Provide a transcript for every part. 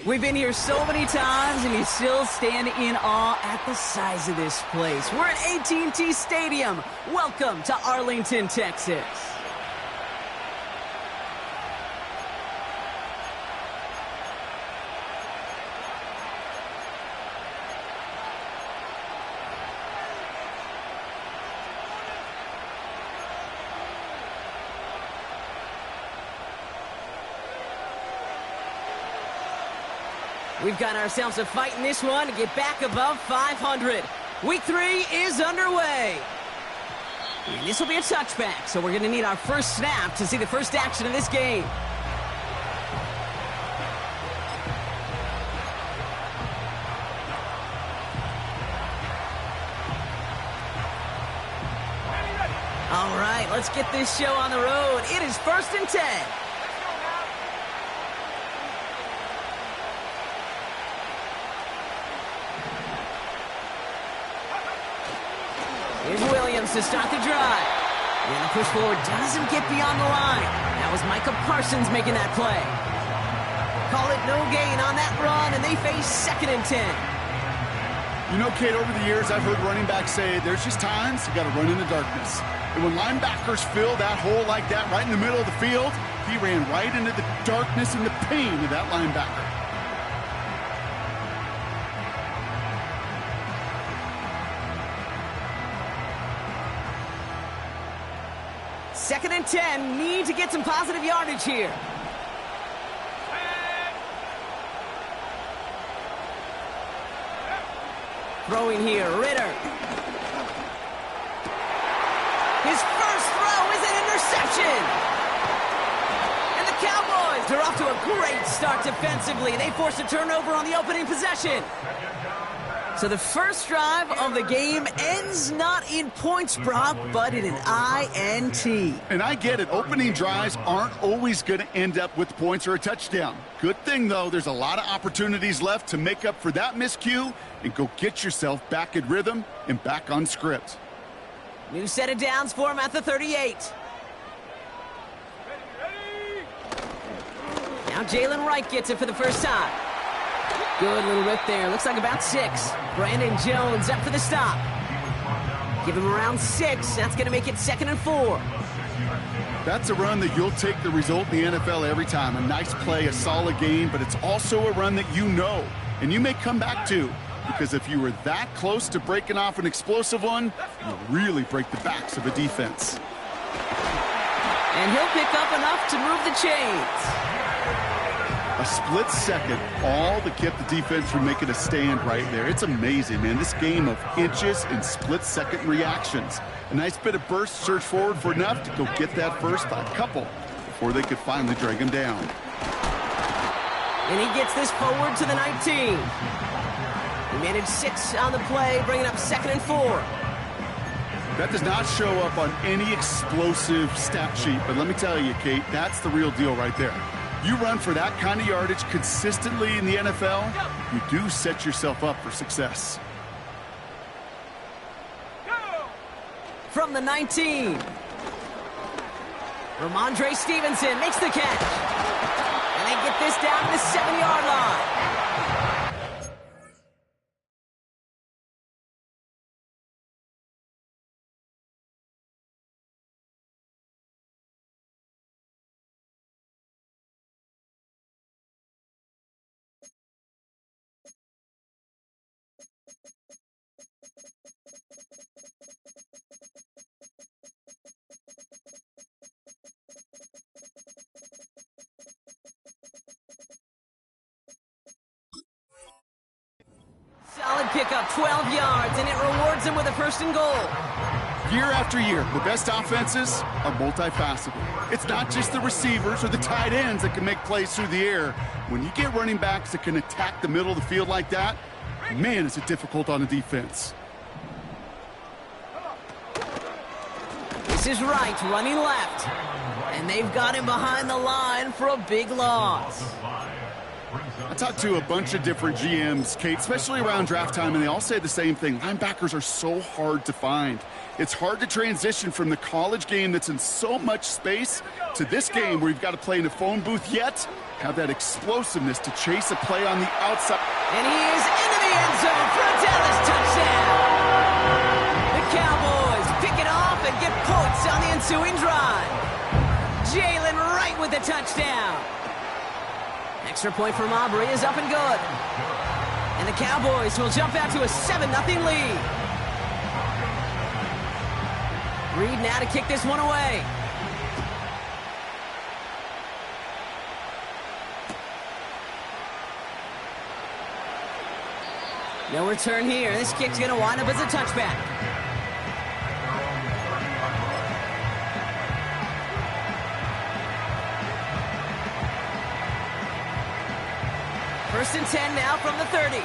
We've been here so many times, and you still stand in awe at the size of this place. We're at AT&T Stadium. Welcome to Arlington, Texas. We've got ourselves a fight in this one to get back above 500. Week 3 is underway. And this will be a touchback, so we're going to need our first snap to see the first action of this game. All right, let's get this show on the road. It is 1st and 10. Here's Williams to start the drive. And the push forward doesn't get beyond the line. That was Micah Parsons making that play. Call it no gain on that run, and they face 2nd and 10. You know, Kate, over the years, I've heard running backs say there's just times you got to run in the darkness. And when linebackers fill that hole like that right in the middle of the field, he ran right into the darkness and the pain of that linebacker. Second and 10, need to get some positive yardage here. Throwing here, Ritter. His first throw is an interception. And the Cowboys are off to a great start defensively. They force a turnover on the opening possession. So the first drive of the game ends not in points, Brock, but in an INT. And I get it. Opening drives aren't always going to end up with points or a touchdown. Good thing, though, there's a lot of opportunities left to make up for that miscue and go get yourself back in rhythm and back on script. New set of downs for him at the 38. Now Jalen Wright gets it for the first time. Good little rip there. Looks like about 6. Brandon Jones up for the stop. Give him around 6. That's going to make it 2nd and 4. That's a run that you'll take the result in the NFL every time. A nice play, a solid game, but it's also a run that you know, and you may come back to, because if you were that close to breaking off an explosive one, you really break the backs of a defense. And he'll pick up enough to move the chains. A split second, all that kept the defense from making a stand right there. It's amazing, man. This game of inches and split-second reactions. A nice bit of burst, surge forward for enough to go get that first by a couple before they could finally drag him down. And he gets this forward to the 19. He managed 6 on the play, bringing up 2nd and 4. That does not show up on any explosive stat sheet, but let me tell you, Kate, that's the real deal right there. You run for that kind of yardage consistently in the NFL, you do set yourself up for success. From the 19. Ramondre Stevenson makes the catch. And they get this down to the 7-yard line. Solid pickup, 12 yards, and it rewards him with a 1st and goal. Year after year, the best offenses are multifaceted. It's not just the receivers or the tight ends that can make plays through the air. When you get running backs that can attack the middle of the field like that, man, is it difficult on a defense. This is Wright running left. And they've got him behind the line for a big loss. I talked to a bunch of different GMs, Kate, especially around draft time, and they all say the same thing. Linebackers are so hard to find. It's hard to transition from the college game that's in so much space to this game where you've got to play in a phone booth, yet have that explosiveness to chase a play on the outside. And he is into the end zone for a Dallas touchdown. The Cowboys pick it off and get points on the ensuing drive. Jalen Wright with the touchdown. Extra point from Aubrey is up and good. And the Cowboys will jump out to a 7-0 lead. Reed now to kick this one away. No return here. This kick's going to wind up as a touchback. First and 10 now from the 30.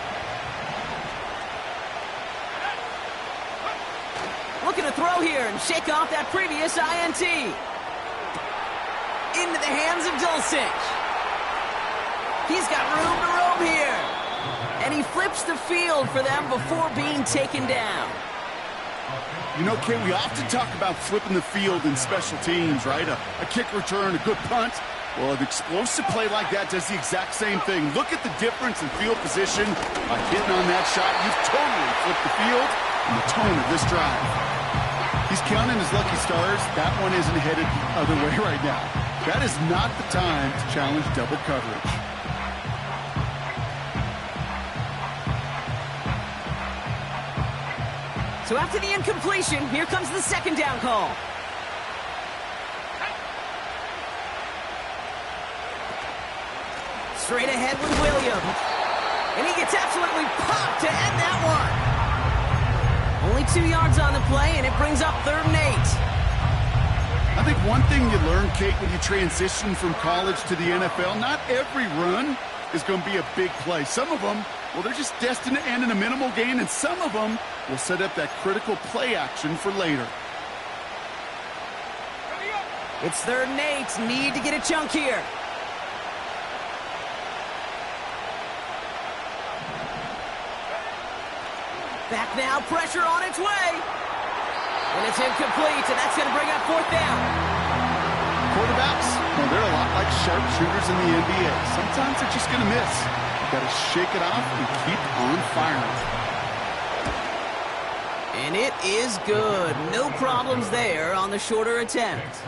Looking to throw here and shake off that previous INT. Into the hands of Dulcich. He's got room to roam here. And he flips the field for them before being taken down. You know, Kate, we often talk about flipping the field in special teams, right? A kick return, a good punt. Well, an explosive play like that does the exact same thing. Look at the difference in field position. By hitting on that shot, you've totally flipped the field and the tone of this drive. He's counting his lucky stars. That one isn't headed the other way right now. That is not the time to challenge double coverage. So after the incompletion, here comes the second down call. Straight ahead with Williams. And he gets absolutely popped to end that one. Only 2 yards on the play, and it brings up 3rd and 8. I think one thing you learn, Kate, when you transition from college to the NFL, not every run is going to be a big play. Some of them, well, they're just destined to end in a minimal gain, and some of them will set up that critical play action for later. It's 3rd and 8. Need to get a chunk here. Back now, pressure on its way. And it's incomplete, and that's going to bring up 4th down. Quarterbacks, well, they're a lot like sharpshooters in the NBA. Sometimes they're just going to miss. You've got to shake it off and keep on firing. And it is good. No problems there on the shorter attempt.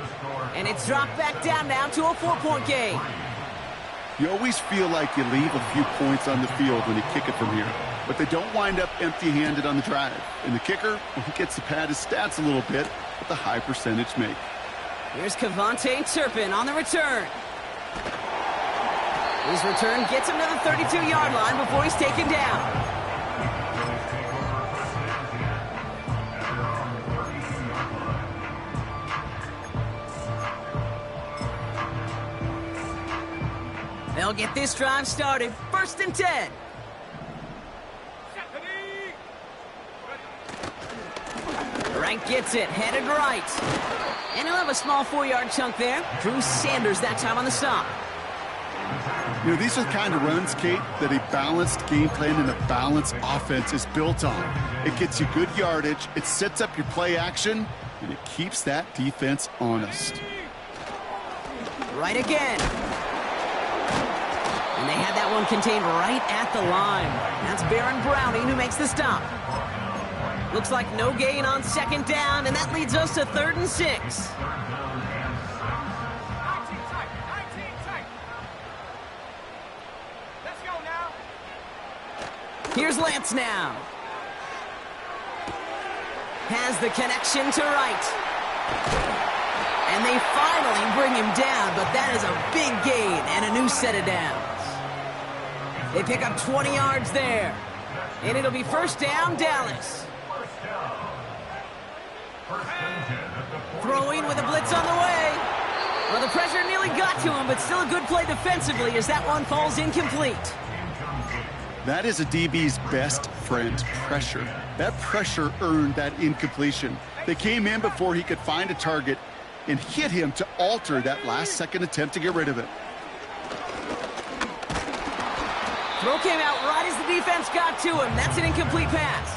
And it's dropped back down now to a 4-point game. You always feel like you leave a few points on the field when you kick it from here. But they don't wind up empty-handed on the drive. And the kicker, well, he gets to pad his stats a little bit with the high percentage make. Here's Kevontae Turpin on the return. His return gets him to the 32-yard line before he's taken down. They'll get this drive started. 1st and 10. Rank gets it, headed right. And he'll have a small 4-yard chunk there. Drew Sanders that time on the stop. You know, these are the kind of runs, Kate, that a balanced game plan and a balanced offense is built on. It gets you good yardage, it sets up your play action, and it keeps that defense honest. Right again. And they had that one contained right at the line. That's Baron Browning who makes the stop. Looks like no gain on 2nd down, and that leads us to 3rd and 6. Let's go now. Here's Lance now. Has the connection to Wright. And they finally bring him down, but that is a big gain and a new set of downs. They pick up 20 yards there. And it'll be 1st down, Dallas. Throwing with a blitz on the way. Well, the pressure nearly got to him, but still a good play defensively as that one falls incomplete. That is a DB's best friend, pressure. That pressure earned that incompletion. They came in before he could find a target and hit him to alter that last-second attempt to get rid of it. Throw came out right as the defense got to him. That's an incomplete pass.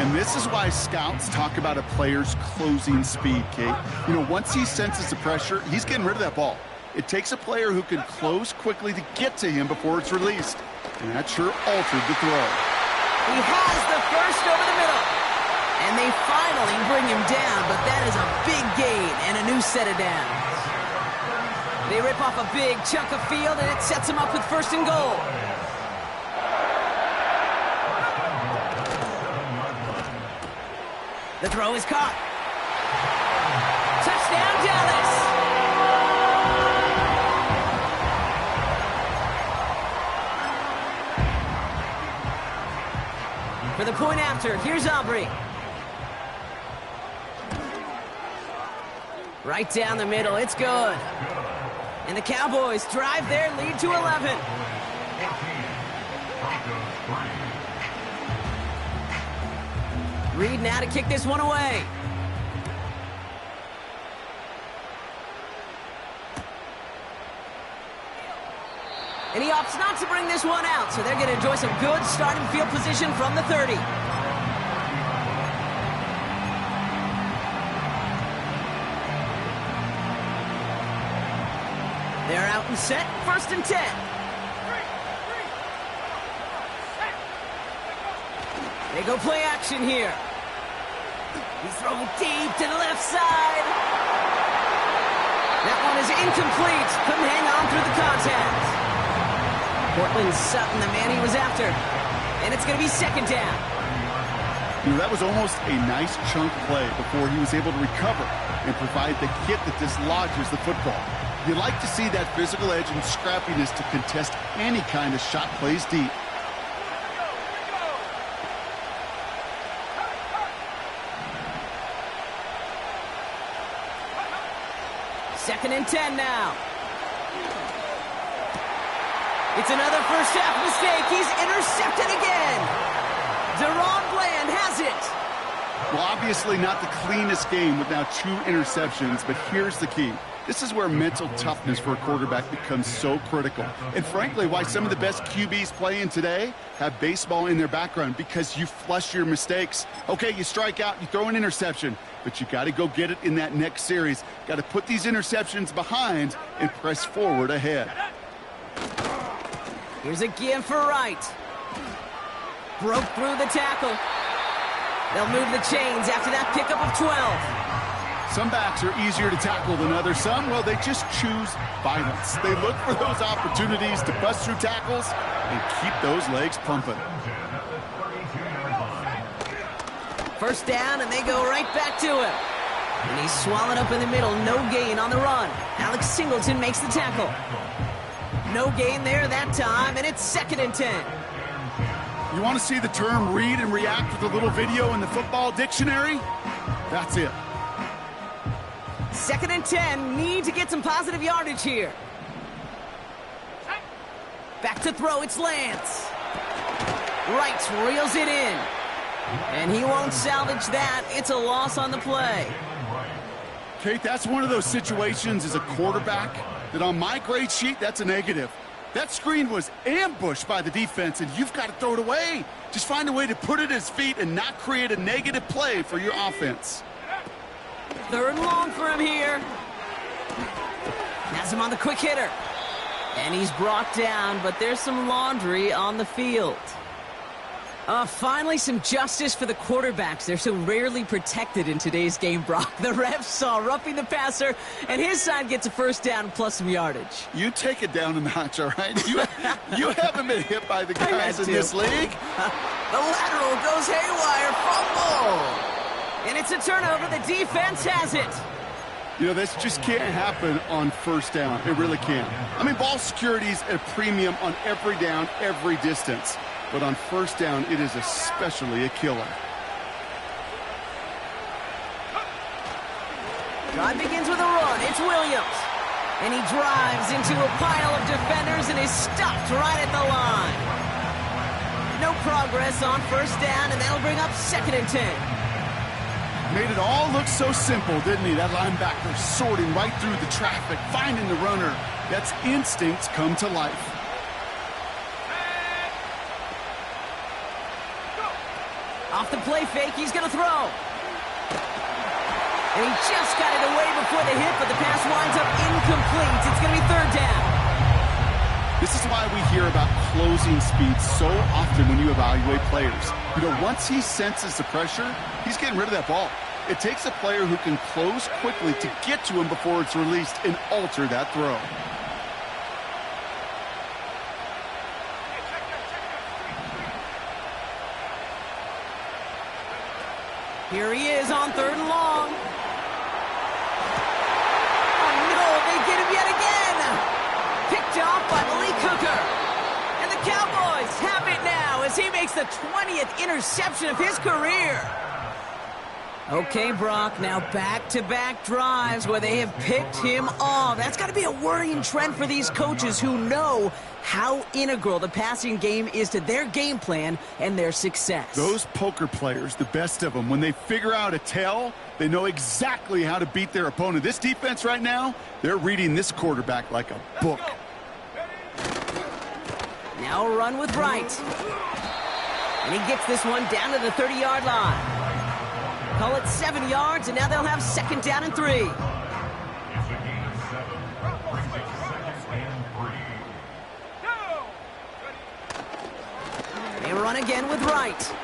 And this is why scouts talk about a player's closing speed, Kate. You know, once he senses the pressure, he's getting rid of that ball. It takes a player who can close quickly to get to him before it's released. And that sure altered the throw. He has the first over the middle. And they finally bring him down, but that is a big gain and a new set of downs. They rip off a big chunk of field, and it sets him up with first and goal. The throw is caught. Touchdown, Dallas! For the point after, here's Aubrey. Right down the middle, it's good. And the Cowboys drive their lead to 11. Reed now to kick this one away. And he opts not to bring this one out, so they're going to enjoy some good starting field position from the 30. They're out and set, first and 10. They go play action here. He's throwing deep to the left side. That one is incomplete. Couldn't hang on through the contact. Portland Sutton, the man he was after. And it's going to be second down. You know, that was almost a nice chunk play before he was able to recover and provide the hit that dislodges the football. You like to see that physical edge and scrappiness to contest any kind of shot plays deep. Second and 10 now. It's another first half mistake. He's intercepted again. Deron Bland has it. Well, obviously not the cleanest game with now 2 interceptions, but here's the key. This is where mental toughness for a quarterback becomes so critical. And frankly, why some of the best QBs playing today have baseball in their background, because you flush your mistakes. Okay, you strike out, you throw an interception, but you got to go get it in that next series. Got to put these interceptions behind and press forward ahead. Here's a give for Wright. Broke through the tackle. They'll move the chains after that pickup of 12. Some backs are easier to tackle than others. Some, well, they just choose violence. They look for those opportunities to bust through tackles and keep those legs pumping. First down, and they go right back to him. And he's swallowed up in the middle. No gain on the run. Alex Singleton makes the tackle. No gain there that time, and it's second and 10. You want to see the term read and react with a little video in the football dictionary? That's it. Second and 10, need to get some positive yardage here. Back to throw, it's Lance. Wright reels it in. And he won't salvage that. It's a loss on the play. Kate, that's one of those situations as a quarterback that on my grade sheet, that's a negative. That screen was ambushed by the defense, and you've got to throw it away. Just find a way to put it at his feet and not create a negative play for your offense. Third and long for him here. Has him on the quick hitter. And he's brought down, but there's some laundry on the field. Finally, some justice for the quarterbacks. They're so rarely protected in today's game, Brock. The refs saw roughing the passer, and his side gets a first down plus some yardage. You take it down a notch, all right? You haven't been hit by the guys in this league. The lateral goes haywire, fumble. And it's a turnover. The defense has it. You know, this just can't happen on first down. It really can't. I mean, ball security is a premium on every down, every distance. But on first down, it is especially a killer. Drive begins with a run. It's Williams. And he drives into a pile of defenders and is stopped right at the line. No progress on first down, and that'll bring up second and 10. Made it all look so simple, didn't he? That linebacker sorting right through the traffic, finding the runner. That's instincts come to life. Off the play fake, he's going to throw. And he just got it away before the hit, but the pass winds up incomplete. It's going to be third down. This is why we hear about closing speed so often when you evaluate players. You know, once he senses the pressure, he's getting rid of that ball. It takes a player who can close quickly to get to him before it's released and alter that throw. Here he is on third and long. Oh no, they get him yet again. Picked off by Malik Hooker. And the Cowboys have it now as he makes the 20th interception of his career. Okay, Brock, now back-to-back drives where they have picked him off. That's got to be a worrying trend for these coaches who know how integral the passing game is to their game plan and their success. Those poker players, the best of them, when they figure out a tell, they know exactly how to beat their opponent. This defense right now, they're reading this quarterback like a book. Now a run with Wright. And he gets this one down to the 30-yard line. Call it 7 yards, and now they'll have second down and 3. They run again with Wright.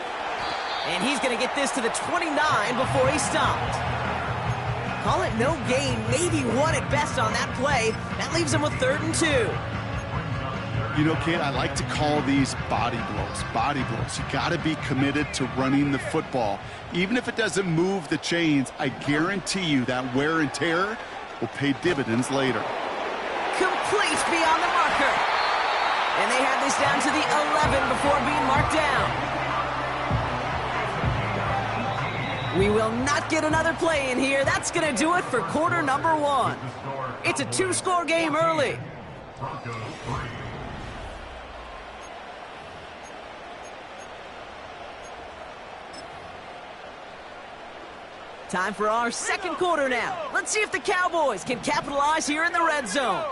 And he's going to get this to the 29 before he stopped. Call it no gain, maybe one at best on that play. That leaves him with 3rd and 2. You know, Kate, I like to call these body blows. Body blows. You got to be committed to running the football. Even if it doesn't move the chains, I guarantee you that wear and tear will pay dividends later. Complete beyond the marker. And they have this down to the 11 before being marked down. We will not get another play in here. That's going to do it for quarter number 1. It's a 2-score game early. Time for our second quarter now. Let's see if the Cowboys can capitalize here in the red zone.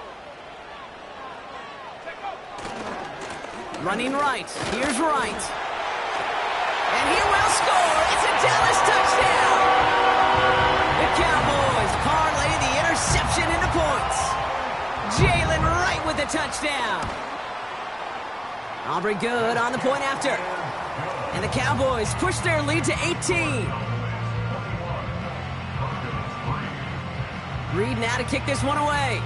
Running right. Here's Wright. And he will score. It's a Dallas touchdown. The Cowboys parlay the interception into points. Jalen Wright with the touchdown. Aubrey Good on the point after. And the Cowboys push their lead to 18. Reed now to kick this one away.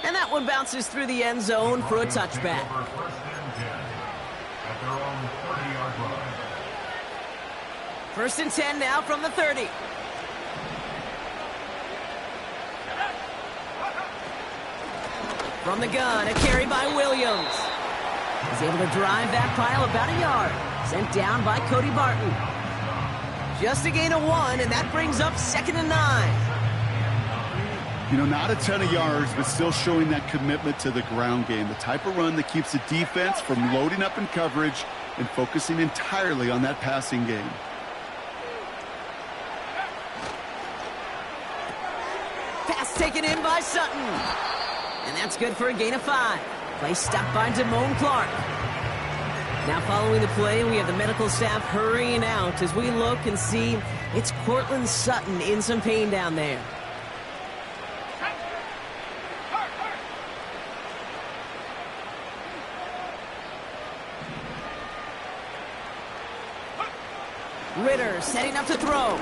And that one bounces through the end zone for a touchback. First and 10 now from the 30. From the gun, a carry by Williams. He's able to drive that pile about a yard. Sent down by Cody Barton. Just a gain of 1, and that brings up 2nd and 9. You know, not a ton of yards, but still showing that commitment to the ground game. The type of run that keeps the defense from loading up in coverage and focusing entirely on that passing game. Pass taken in by Sutton. And that's good for a gain of 5. Play stopped by Damone Clark. Now following the play, we have the medical staff hurrying out as we look and see it's Cortland Sutton in some pain down there. Ritter setting up to throw.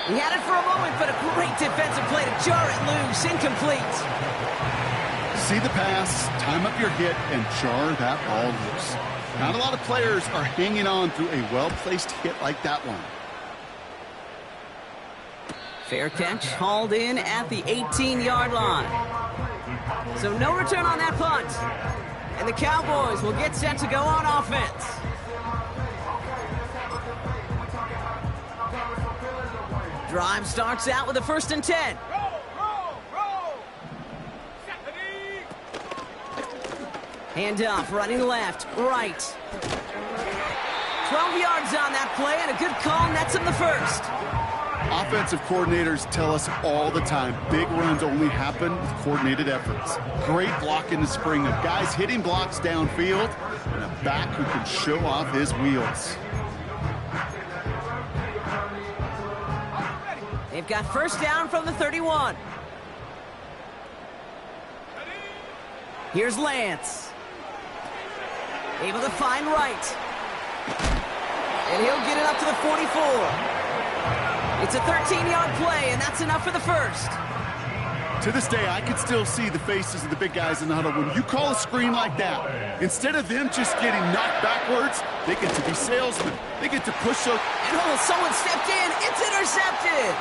He had it for a moment, but a great defensive play to jar it loose, incomplete. See the pass, time up your hit, and jar that ball loose. Not a lot of players are hanging on through a well-placed hit like that one. Fair catch, hauled in at the 18-yard line. So no return on that punt. And the Cowboys will get set to go on offense. Drive starts out with a 1st and 10. Hand off, running left, right. 12 yards on that play, and a good call nets him the 1st. Offensive coordinators tell us all the time, big runs only happen with coordinated efforts. Great block in the spring of guys hitting blocks downfield and a back who can show off his wheels. They've got first down from the 31. Here's Lance. Able to find Wright. And he'll get it up to the 44. It's a 13-yard play, and that's enough for the first. To this day, I can still see the faces of the big guys in the huddle. When you call a screen like that, instead of them just getting knocked backwards, they get to be salesmen. They get to push up. And oh, someone stepped in. It's intercepted.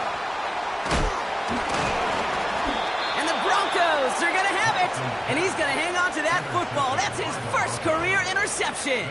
And the Broncos are going to have it. And he's going to hang on to that football. That's his first career interception.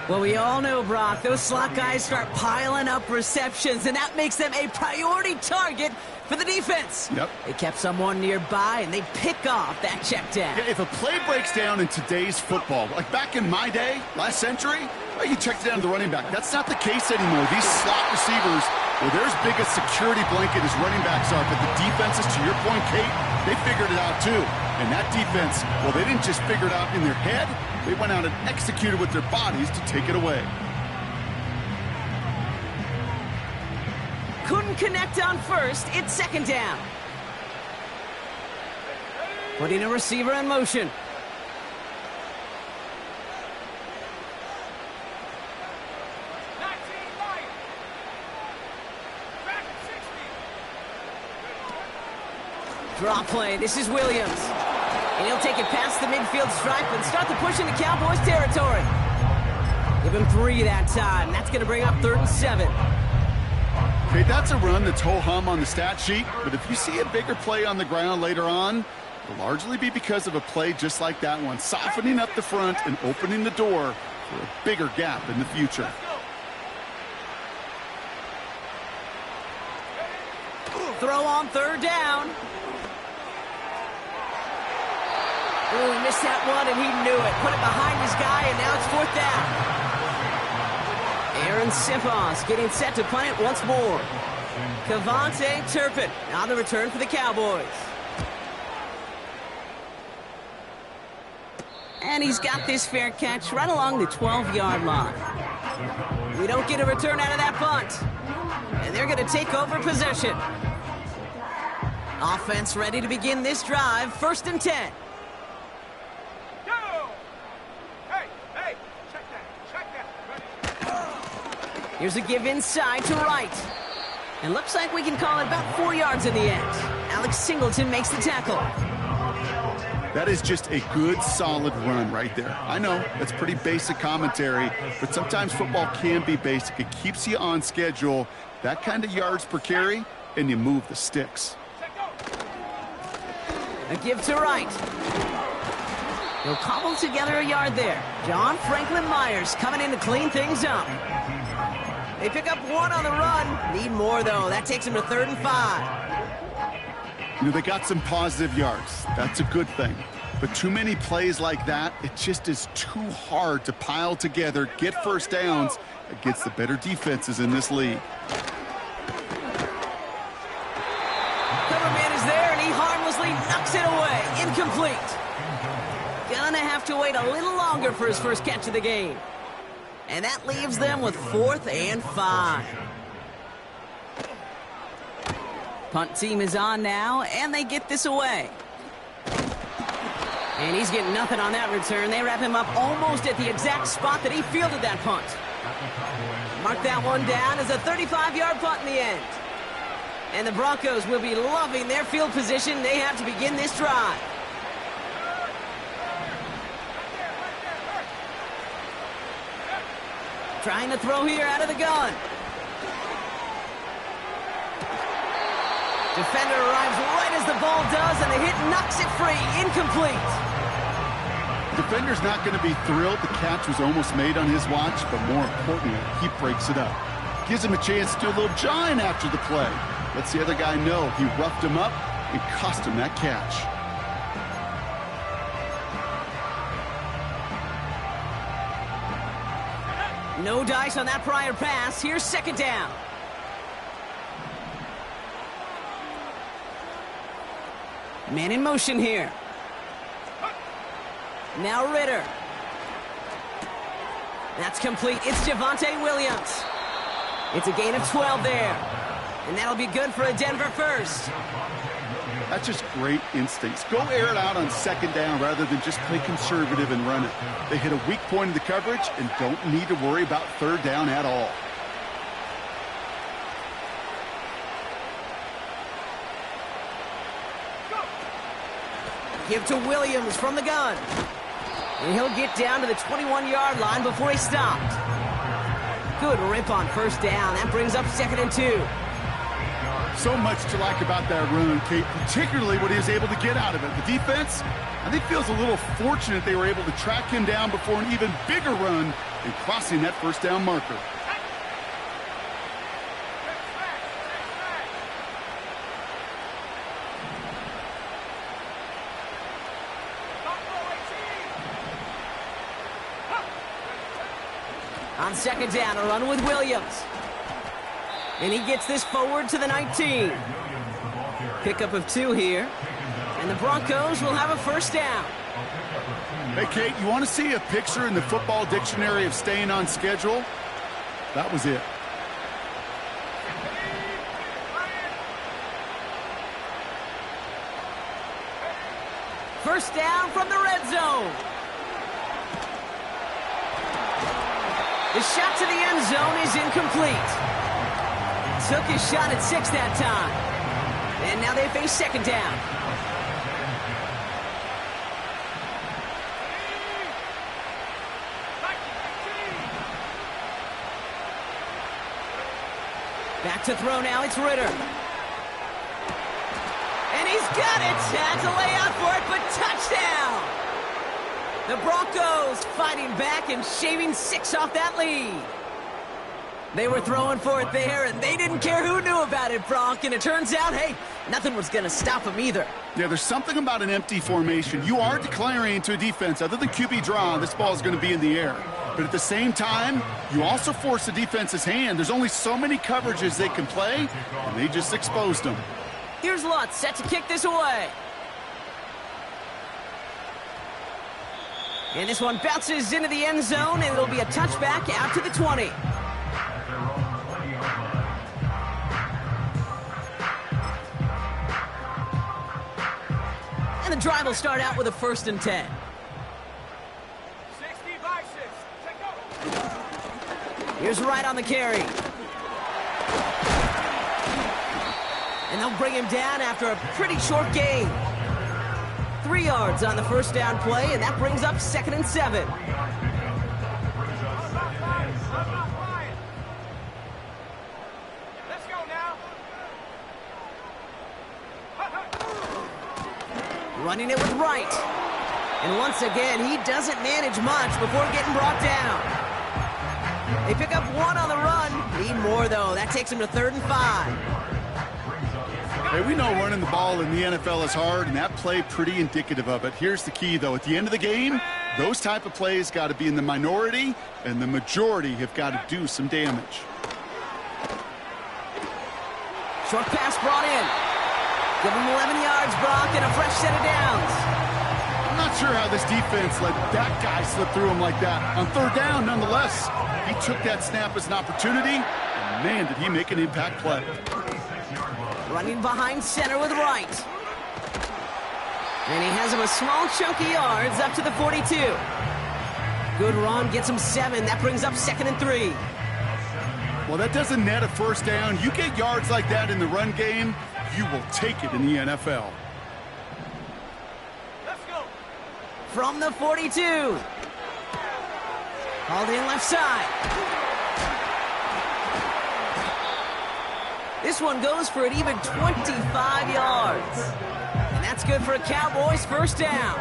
Well, we all know, Brock, those slot guys start piling up receptions, and that makes them a priority target for the defense. Yep. They kept someone nearby, and they pick off that check down. Yeah, if a play breaks down in today's football, like back in my day, last century, well, you checked down to the running back. That's not the case anymore. These slot receivers, well, they're as big a security blanket as running backs are, but the defenses, to your point, Kate, they figured it out too. And that defense, well, they didn't just figure it out in their head. They went out and executed with their bodies to take it away. Couldn't connect on first. It's second down. Putting a receiver in motion. Draw play. This is Williams. And he'll take it past the midfield stripe and start the push into Cowboys territory. Give him 3 that time. That's going to bring up 3rd and 7. Okay, that's a run that's ho-hum on the stat sheet, but if you see a bigger play on the ground later on, it'll largely be because of a play just like that one, softening up the front and opening the door for a bigger gap in the future. Throw on 3rd down. Oh, he missed that one, and he knew it. Put it behind his guy, and now it's 4th down. Aaron Simpos getting set to punt it once more. Kavontae Turpin on the return for the Cowboys. And he's got this fair catch right along the 12-yard line. We don't get a return out of that punt. And they're going to take over possession. Offense ready to begin this drive. 1st and 10. Here's a give inside to Wright. And looks like we can call it about 4 yards in the end. Alex Singleton makes the tackle. That is just a good, solid run right there. I know, that's pretty basic commentary, but sometimes football can be basic. It keeps you on schedule, that kind of yards per carry, and you move the sticks. A give to Wright. He'll cobble together a yard there. John Franklin Myers coming in to clean things up. They pick up 1 on the run. Need more, though. That takes them to 3rd and 5. You know, they got some positive yards. That's a good thing. But too many plays like that, it just is too hard to pile together, get first downs against the better defenses in this league. Cover man is there, and he harmlessly knocks it away. Incomplete. Gonna have to wait a little longer for his first catch of the game. And that leaves them with 4th and 5. Punt team is on now, and they get this away. And he's getting nothing on that return. They wrap him up almost at the exact spot that he fielded that punt. Mark that one down as a 35-yard punt in the end. And the Broncos will be loving their field position they have to begin this drive. Trying to throw here out of the gun. Defender arrives right as the ball does, and the hit knocks it free. Incomplete. Defender's not going to be thrilled the catch was almost made on his watch, but more importantly, he breaks it up. Gives him a chance to do a little jawing after the play. Lets the other guy know he roughed him up and cost him that catch. No dice on that prior pass. Here's 2nd down. Man in motion here. Now Ritter. That's complete. It's Javonte Williams. It's a gain of 12 there. And that'll be good for a Denver first. That's just great instincts. Go air it out on second down rather than just play conservative and run it. They hit a weak point in the coverage and don't need to worry about third down at all. Give to Williams from the gun. And he'll get down to the 21-yard line before he stopped. Good rip on first down. That brings up 2nd and 2. So much to like about that run, Kate, particularly what he was able to get out of it. The defense, I think, feels a little fortunate they were able to track him down before an even bigger run and crossing that first down marker. On second down, a run with Williams. And he gets this forward to the 19. Pickup of 2 here. And the Broncos will have a first down. Hey, Kate, you want to see a picture in the football dictionary of staying on schedule? That was it. First down from the red zone. The shot to the end zone is incomplete. Took his shot at 6 that time. And now they face second down. Back to throw now, it's Ritter. And he's got it. Had to lay out for it, but touchdown. The Broncos fighting back and shaving 6 off that lead. They were throwing for it there, and they didn't care who knew about it, Bronk. And it turns out, hey, nothing was going to stop them either. Yeah, there's something about an empty formation. You are declaring to a defense, other than QB draw, this ball is going to be in the air. But at the same time, you also force the defense's hand. There's only so many coverages they can play, and they just exposed them. Here's Lutz set to kick this away. And this one bounces into the end zone, and it'll be a touchback out to the 20. And the drive will start out with a 1st and 10. 60 by 6. Here's Wright on the carry. And they'll bring him down after a pretty short gain. 3 yards on the first down play, and that brings up 2nd and 7. Let's go now. Running it with Wright. And once again, he doesn't manage much before getting brought down. They pick up 1 on the run. Need more, though. That takes him to 3rd and 5. Hey, we know running the ball in the NFL is hard, and that play pretty indicative of it. Here's the key, though. At the end of the game, those type of plays got to be in the minority, and the majority have got to do some damage. Short pass brought in. Give him 11 yards, Brock, and a fresh set of downs. I'm not sure how this defense let that guy slip through him like that. On 3rd down, nonetheless, he took that snap as an opportunity, and man, did he make an impact play. Running behind center with Wright. And he has him a small chunk of yards up to the 42. Good run, gets him 7. That brings up 2nd and 3. Well, that doesn't net a first down. You get yards like that in the run game, you will take it in the NFL. Let's go. From the 42. Called in left side. This one goes for an even 25 yards. And that's good for a Cowboys first down.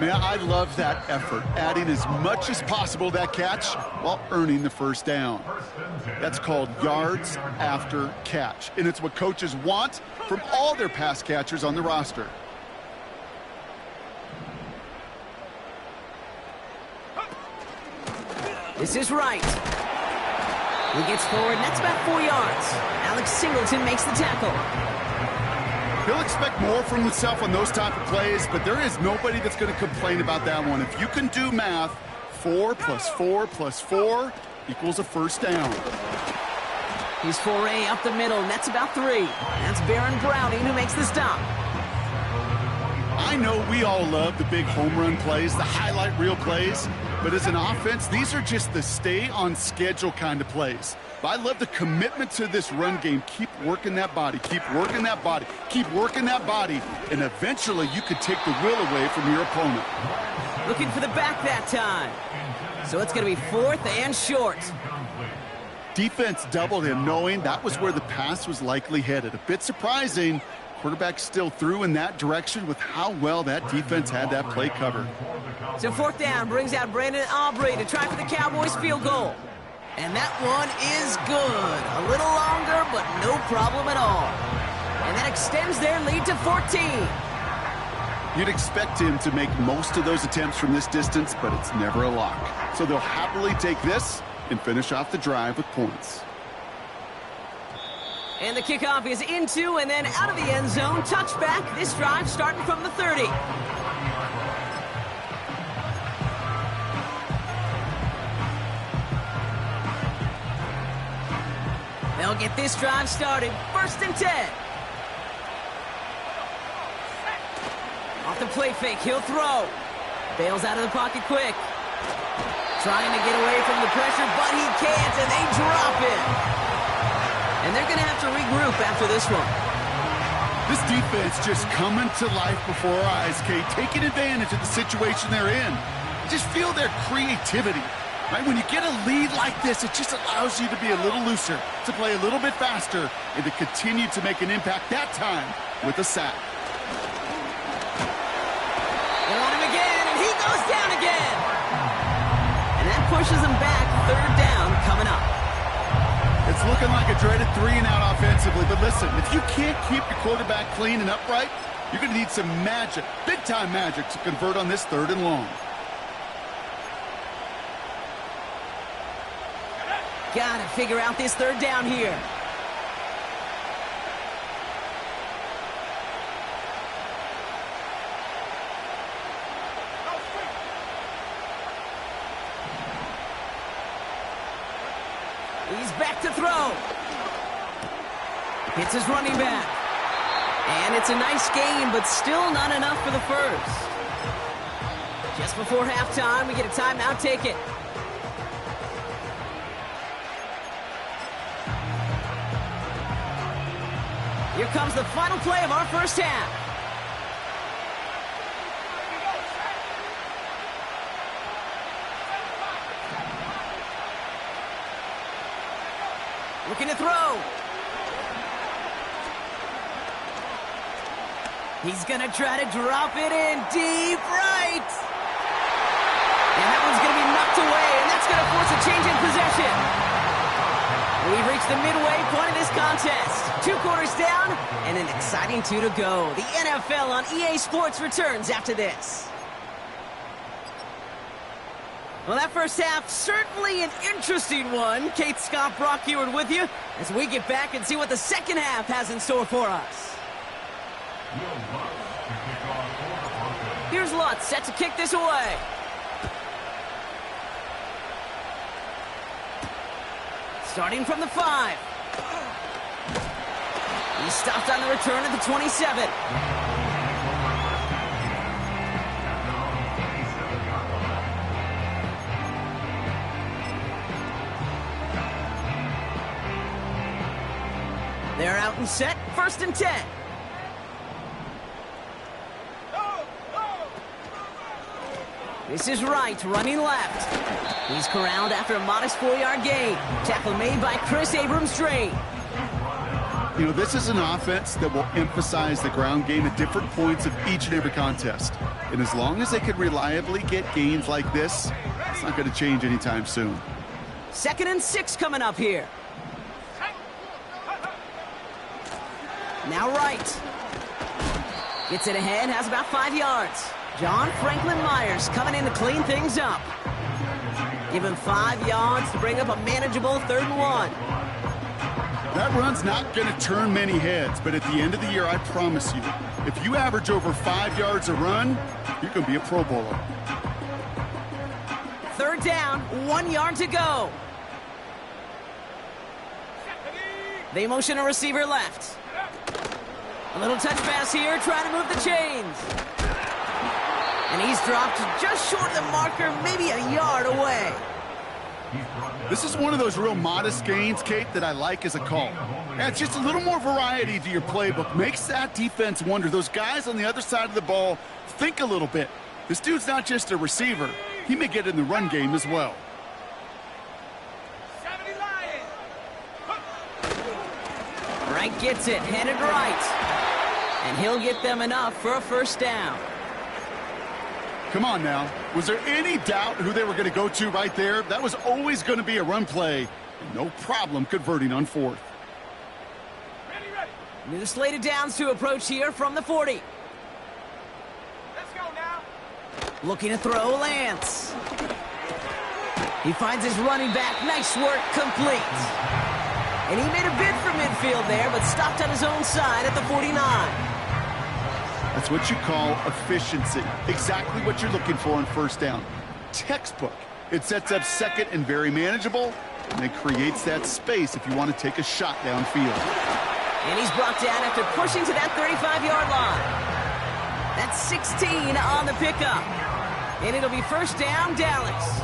Man, I love that effort, adding as much as possible to that catch while earning the first down. That's called yards after catch, and it's what coaches want from all their pass catchers on the roster. This is Wright. He gets forward, and that's about 4 yards. Alex Singleton makes the tackle. He'll expect more from himself on those type of plays, but there is nobody that's going to complain about that one. If you can do math, 4 + 4 + 4 equals a first down. He's 4A up the middle, and that's about 3. That's Baron Browning who makes the stop. I know we all love the big home run plays, the highlight reel plays, but as an offense, these are just the stay on schedule kind of plays. But I love the commitment to this run game. Keep working that body, keep working that body, keep working that body, and eventually you could take the will away from your opponent. Looking for the back that time. So it's going to be 4th and short. Defense doubled him, knowing that was where the pass was likely headed. A bit surprising. Quarterback still threw in that direction with how well that defense had that play covered. So 4th down brings out Brandon Aubrey to try for the Cowboys field goal. And that one is good. A little longer, but no problem at all. And that extends their lead to 14. You'd expect him to make most of those attempts from this distance, but it's never a lock. So they'll happily take this and finish off the drive with points. And the kickoff is into and then out of the end zone. Touchback. This drive starting from the 30. They'll get this drive started. 1st and 10. Off the play fake, he'll throw. Bails out of the pocket quick. Trying to get away from the pressure, but he can't, and they drop it. And they're going to have to regroup after this one. This defense just coming to life before our eyes, Kate, taking advantage of the situation they're in. Just feel their creativity. Right? When you get a lead like this, it just allows you to be a little looser, to play a little bit faster, and to continue to make an impact that time with a sack. They want him again, and he goes down again. And that pushes him back. 3rd down coming up. It's looking like a dreaded 3-and-out offensively, but listen, if you can't keep your quarterback clean and upright, you're going to need some magic, big-time magic, to convert on this 3rd and long. Got to figure out this 3rd down here. He's back to throw. Hits his running back. And it's a nice game, but still not enough for the first. Just before halftime, we get a timeout. Take it. Here comes the final play of our first half. Looking to throw. He's going to try to drop it in deep right. And that one's going to be knocked away, and that's going to force a change in possession. We've reached the midway point of this contest. 2 quarters down, and an exciting 2 to go. The NFL on EA Sports returns after this. Well, that first half, certainly an interesting one. Kate, Scott, Brock Ewart with you as we get back and see what the second half has in store for us. Here's Lutz set to kick this away. Starting from the 5. He stopped on the return at the 27. They're out and set. 1st and 10. This is Wright running left. He's corralled after a modest 4-yard gain. Tackle made by Chris Abrams-Drain. You know, this is an offense that will emphasize the ground game at different points of each and every contest. And as long as they can reliably get gains like this, it's not going to change anytime soon. 2nd and 6 coming up here. Now Wright. Gets it ahead, has about 5 yards. John Franklin Myers coming in to clean things up. Give him 5 yards to bring up a manageable 3rd and 1. That run's not going to turn many heads, but at the end of the year, I promise you, if you average over 5 yards a run, you're going to be a Pro Bowler. Third down, 1 yard to go. They motion a receiver left. A little touch pass here, trying to move the chains. And he's dropped just short of the marker, maybe a yard away. This is one of those real modest gains, Kate, that I like as a call. Yeah, it's just a little more variety to your playbook. Makes that defense wonder. Those guys on the other side of the ball think a little bit. This dude's not just a receiver. He may get in the run game as well. Wright gets it, headed right. And he'll get them enough for a first down. Come on now. Was there any doubt who they were going to go to right there? That was always going to be a run play. And no problem converting on fourth. New slate of downs to approach here from the 40. Let's go now. Looking to throw, Lance. He finds his running back. Nice work, complete. And he made a bid for midfield there, but stopped on his own side at the 49. That's what you call efficiency. Exactly what you're looking for on first down. Textbook. It sets up second and very manageable, and it creates that space if you want to take a shot downfield. And he's brought down after pushing to that 35-yard line. That's 16 on the pickup. And it'll be first down, Dallas.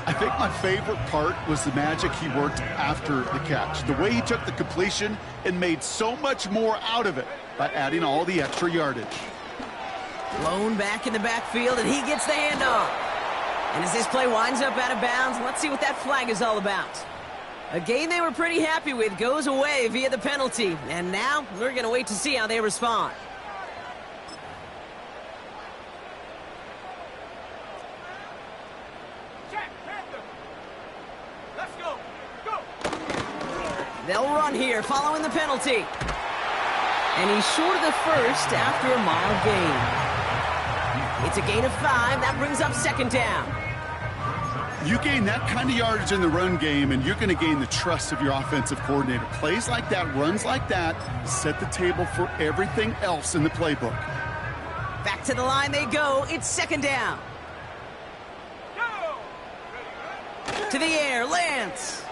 I think my favorite part was the magic he worked after the catch. The way he took the completion and made so much more out of it by adding all the extra yardage. Blown back in the backfield, and he gets the handoff. And as this play winds up out of bounds, let's see what that flag is all about. A game they were pretty happy with goes away via the penalty. And now we're going to wait to see how they respond. Let's go. Go. They'll run here following the penalty. And he's short of the first after a mild gain. It's a gain of 5. That brings up second down. You gain that kind of yardage in the run game, and you're going to gain the trust of your offensive coordinator. Plays like that, runs like that, set the table for everything else in the playbook. Back to the line they go. It's second down. To the air, Lance.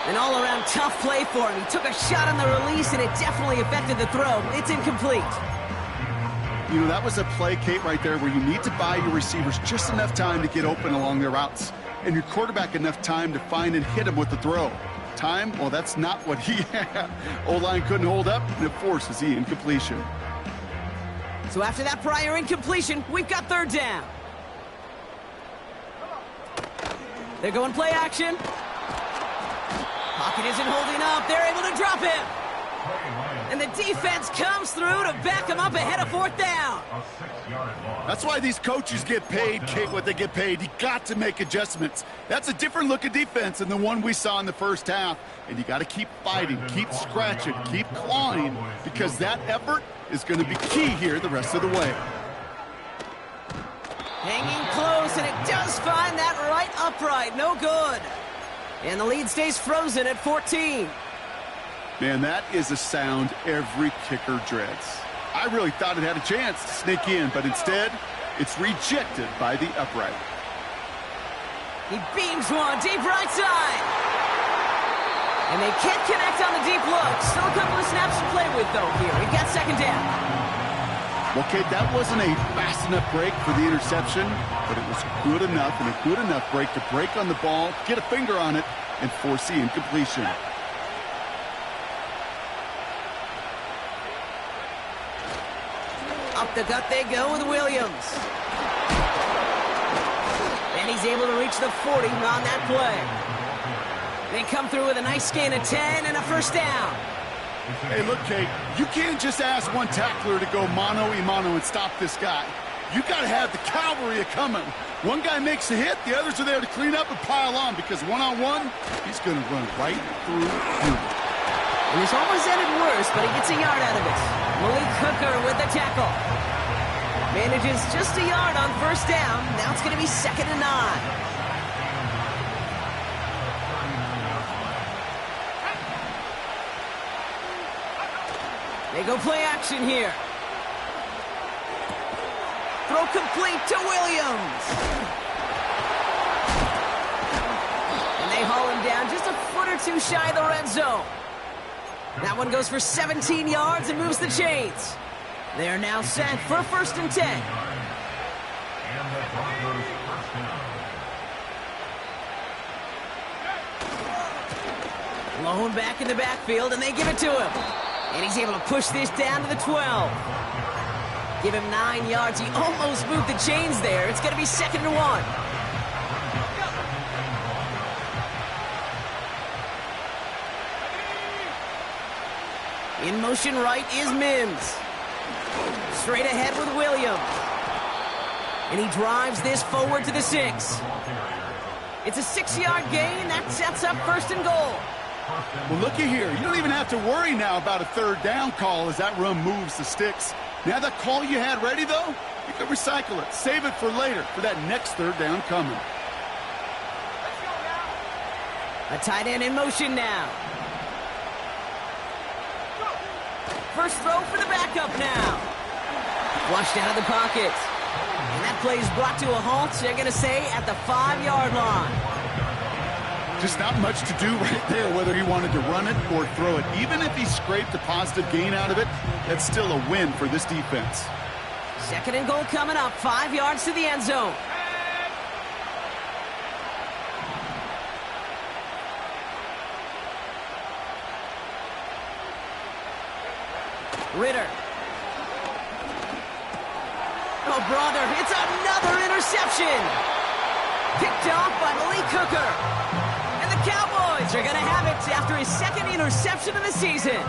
An all-around tough play for him. He took a shot on the release, and it definitely affected the throw. It's incomplete. You know, that was a play, Kate, right there, where you need to buy your receivers just enough time to get open along their routes, and your quarterback enough time to find and hit him with the throw. Time? Well, that's not what he had. O-line couldn't hold up, and it forces the incompletion. So after that prior incompletion, we've got third down. They're going play action. Pocket isn't holding up. They're able to drop him. And the defense comes through to back him up ahead of fourth down. That's why these coaches get paid, Kate, what they get paid. You got to make adjustments. That's a different look of defense than the one we saw in the first half. And you got to keep fighting, keep scratching, keep clawing, because that effort is going to be key here the rest of the way. Hanging close, and it does find that right upright. No good. And the lead stays frozen at 14. Man, that is a sound every kicker dreads. I really thought it had a chance to sneak in, but instead, it's rejected by the upright. He beams one deep right side. And they can't connect on the deep look. Still a couple of snaps to play with, though, here. We've got second down. Well, Kate, that wasn't a fast enough break for the interception, but it was good enough and a good enough break to break on the ball, get a finger on it, and force the incompletion. Up the gut they go with Williams. And he's able to reach the 40 on that play. They come through with a nice gain of 10 and a first down. Hey, look, Kate, you can't just ask one tackler to go mano-a-mano and stop this guy. You got to have the cavalry coming. One guy makes a hit, the others are there to clean up and pile on, because one-on-one, he's going to run right through you. It was almost ended worse, but he gets a yard out of it. Malik Hooker with the tackle. Manages just a yard on first down. Now it's going to be 2nd and 9. They go play action here. Throw complete to Williams. And they haul him down just a foot or two shy of the red zone. That one goes for 17 yards and moves the chains. They're now set for 1st and 10. Blown back in the backfield, and they give it to him. And he's able to push this down to the 12. Give him 9 yards. He almost moved the chains there. It's going to be 2nd and 1. In motion right is Mims. Straight ahead with Williams. And he drives this forward to the 6. It's a 6-yard gain. That sets up 1st and goal. Well, looky here. You don't even have to worry now about a 3rd down call as that run moves the sticks. Now that call you had ready, though, you can recycle it. Save it for later for that next 3rd down coming. A tight end in motion now. First throw for the backup now. Flushed out of the pocket. And that play is brought to a halt, they're going to say, at the 5-yard line. Just not much to do right there, whether he wanted to run it or throw it. Even if he scraped a positive gain out of it, that's still a win for this defense. 2nd and goal coming up, 5 yards to the end zone. Ritter. Oh, brother, it's another interception. Picked off by Malik Hooker. And the Cowboys are going to have it after his 2nd interception of the season.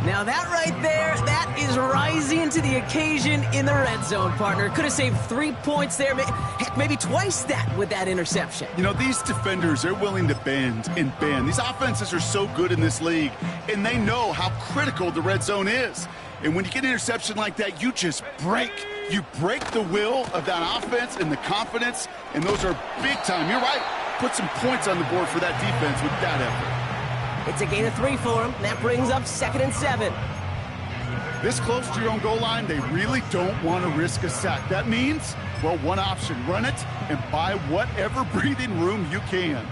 Now that right there, that is rising to the occasion in the red zone, partner. Could have saved 3 points there, heck, maybe twice that with that interception. You know, these defenders, they're willing to bend and bend. These offenses are so good in this league, and they know how critical the red zone is. And when you get an interception like that, you just break. You break the will of that offense and the confidence, and those are big time. You're right. Put some points on the board for that defense with that effort. It's a gain of 3 for him. That brings up 2nd and 7. This close to your own goal line, they really don't want to risk a sack. That means, well, one option, run it and buy whatever breathing room you can.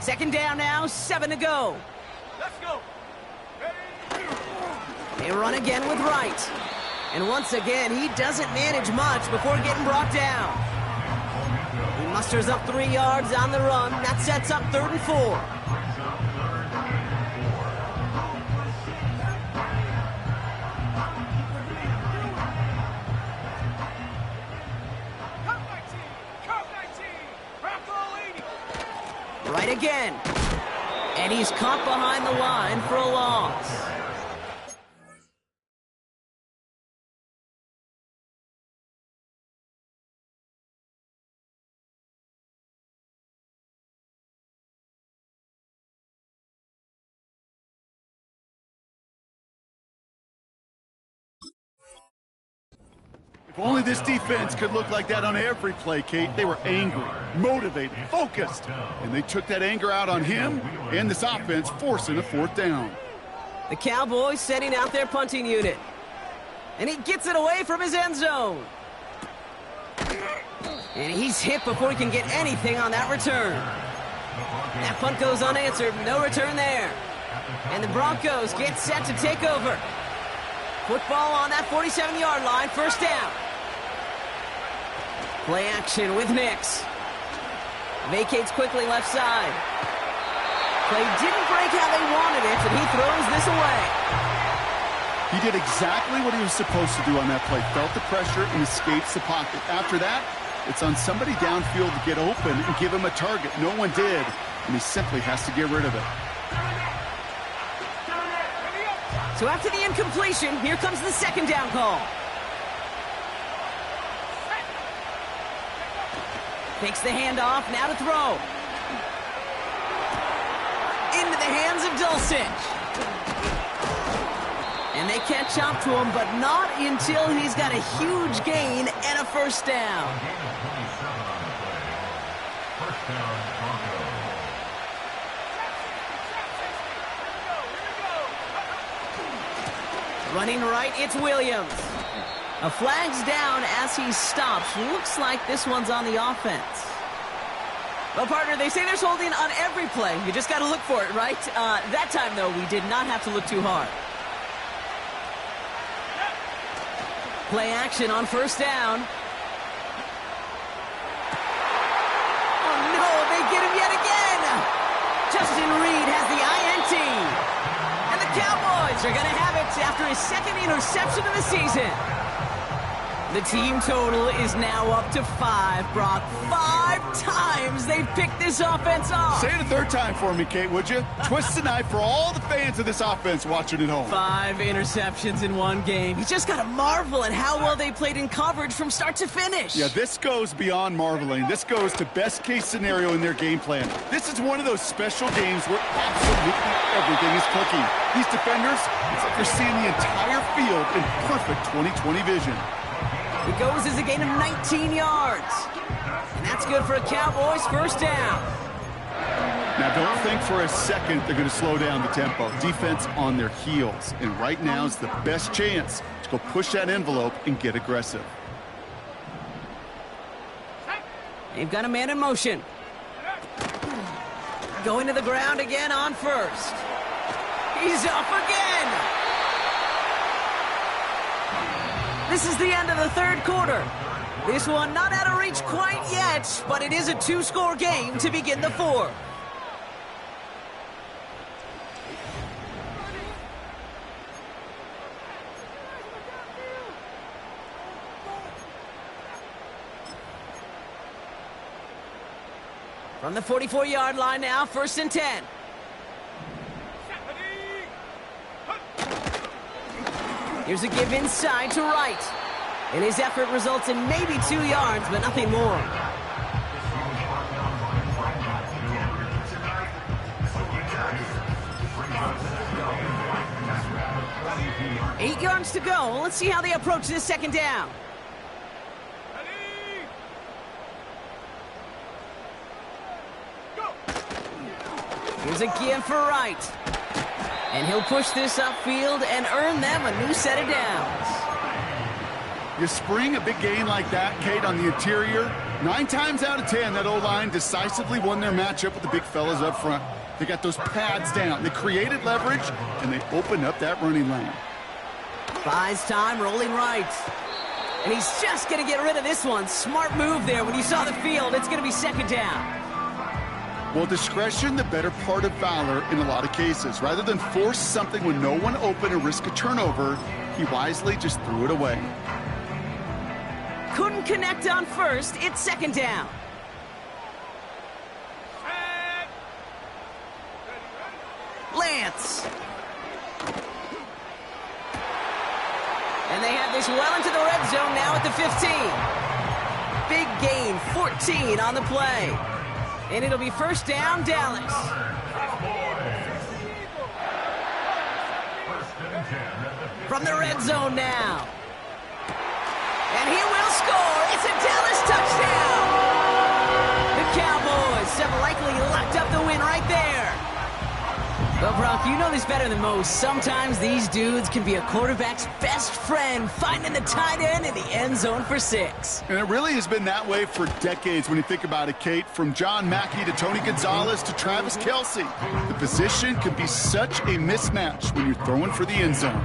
2nd down now, 7 to go. Let's go. They run again with Wright. And once again, he doesn't manage much before getting brought down. He musters up 3 yards on the run. That sets up 3rd and 4. Right again. And he's caught behind the line for a loss. If only this defense could look like that on every play, Kate. They were angry, motivated, focused, and they took that anger out on him and this offense, forcing a 4th down. The Cowboys setting out their punting unit. And he gets it away from his end zone. And he's hit before he can get anything on that return. That punt goes unanswered, no return there. And the Broncos get set to take over. Football on that 47-yard line, 1st down. Play action with Nix. Vacates quickly left side. Play didn't break how they wanted it, and he throws this away. He did exactly what he was supposed to do on that play. Felt the pressure and escapes the pocket. After that, it's on somebody downfield to get open and give him a target. No one did, and he simply has to get rid of it. So after the incompletion, here comes the 2nd down call. Takes the handoff, now to throw. Into the hands of Dulcich. And they catch up to him, but not until he's got a huge gain and a 1st down. Running right, it's Williams. A flag's down as he stops. Looks like this one's on the offense. Well, partner, they say there's holding on every play. You just got to look for it, right? That time, though, we did not have to look too hard. Play action on first down. Oh, no, they get him yet again. Justin Reed has the INT. And the Cowboys are going to have it after his second interception of the season. The team total is now up to 5, Brock. 5 times they've picked this offense off. Say it a third time for me, Kate, would you? Twist the knife for all the fans of this offense watching at home. 5 interceptions in one game. You just got to marvel at how well they played in coverage from start to finish. Yeah, this goes beyond marveling. This goes to best-case scenario in their game plan. This is one of those special games where absolutely everything is clicking. These defenders, it's like they're seeing the entire field in perfect 20/20 vision. It goes as a gain of 19 yards. And that's good for a Cowboys first down. Now, don't think for a second they're going to slow down the tempo. Defense on their heels. And right now is the best chance to go push that envelope and get aggressive. They've got a man in motion. Going to the ground again on first. He's up again. This is the end of the third quarter. This one not out of reach quite yet, but it is a 2-score game to begin the fourth. From the 44-yard line now, 1st and 10. Here's a give inside to right. And his effort results in maybe 2 yards, but nothing more. Eight yards to go. Let's see how they approach this second down. Here's a give for right. And he'll push this upfield and earn them a new set of downs. You spring a big gain like that, Kate, on the interior. 9 times out of 10, that O-line decisively won their matchup with the big fellas up front. They got those pads down. They created leverage, and they opened up that running lane. Buys time, rolling right. And he's just going to get rid of this one. Smart move there. When you saw the field, it's going to be second down. Well, discretion, the better part of valor in a lot of cases. Rather than force something when no one open and risk a turnover, he wisely just threw it away. Couldn't connect on first. It's second down. Lance. And they have this well into the red zone now at the 15. Big gain, 14 on the play. And it'll be first down, Dallas. From the red zone now. And he will score. It's a Dallas touchdown. The Cowboys have likely locked up the win right there. Well, Brock, you know this better than most. Sometimes these dudes can be a quarterback's best friend, finding the tight end in the end zone for 6. And it really has been that way for decades when you think about it, Kate. From John Mackey to Tony Gonzalez to Travis Kelce. The position can be such a mismatch when you're throwing for the end zone.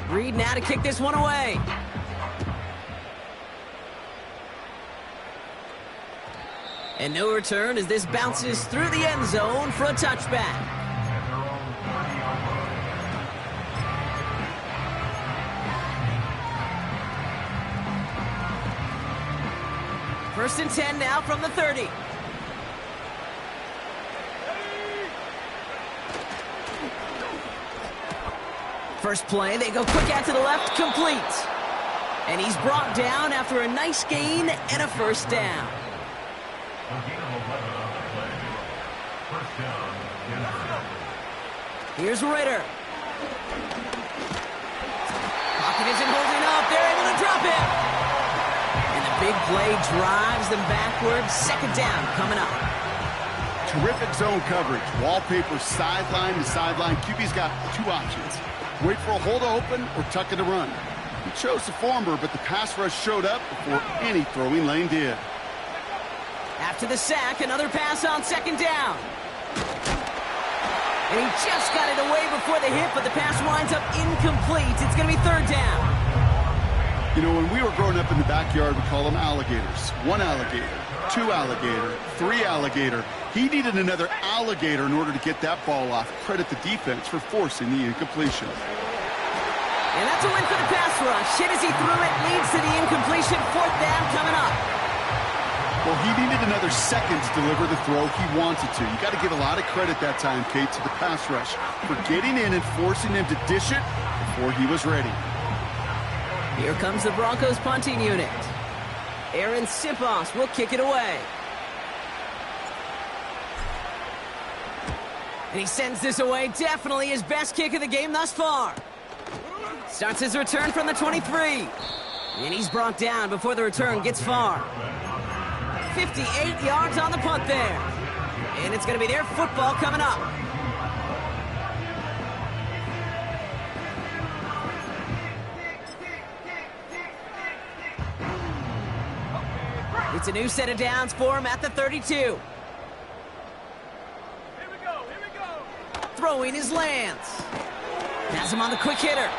Reed now to kick this one away. And no return as this bounces through the end zone for a touchback. First and 10 now from the 30. First play, they go quick out to the left, complete. And he's brought down after a nice gain and a first down. Here's Ritter. big play drives them backwards. Second down coming up. Terrific zone coverage. Wallpaper sideline to sideline. QB's got two options. Wait for a hole to open or tuck it to run. He chose the former, but the pass rush showed up before any throwing lane did. After the sack, another pass on second down. And he just got it away before the hit, but the pass winds up incomplete. It's going to be third down. You know, when we were growing up in the backyard, we call them alligators. One alligator, two alligator, three alligator. He needed another alligator in order to get that ball off. Credit the defense for forcing the incompletion. And that's a win for the pass rush. Hit as he threw it, leads to the incompletion. Fourth down coming up. Well, he needed another second to deliver the throw he wanted to. You got to give a lot of credit that time, Kate, to the pass rush for getting in and forcing him to dish it before he was ready. Here comes the Broncos punting unit. Aaron Sipos will kick it away. And he sends this away. Definitely his best kick of the game thus far. Starts his return from the 23. And he's brought down before the return gets far. 58 yards on the punt there. And it's going to be their football coming up. It's a new set of downs for him at the 32. Here we go. Throwing his Lance. Has him on the quick hitter.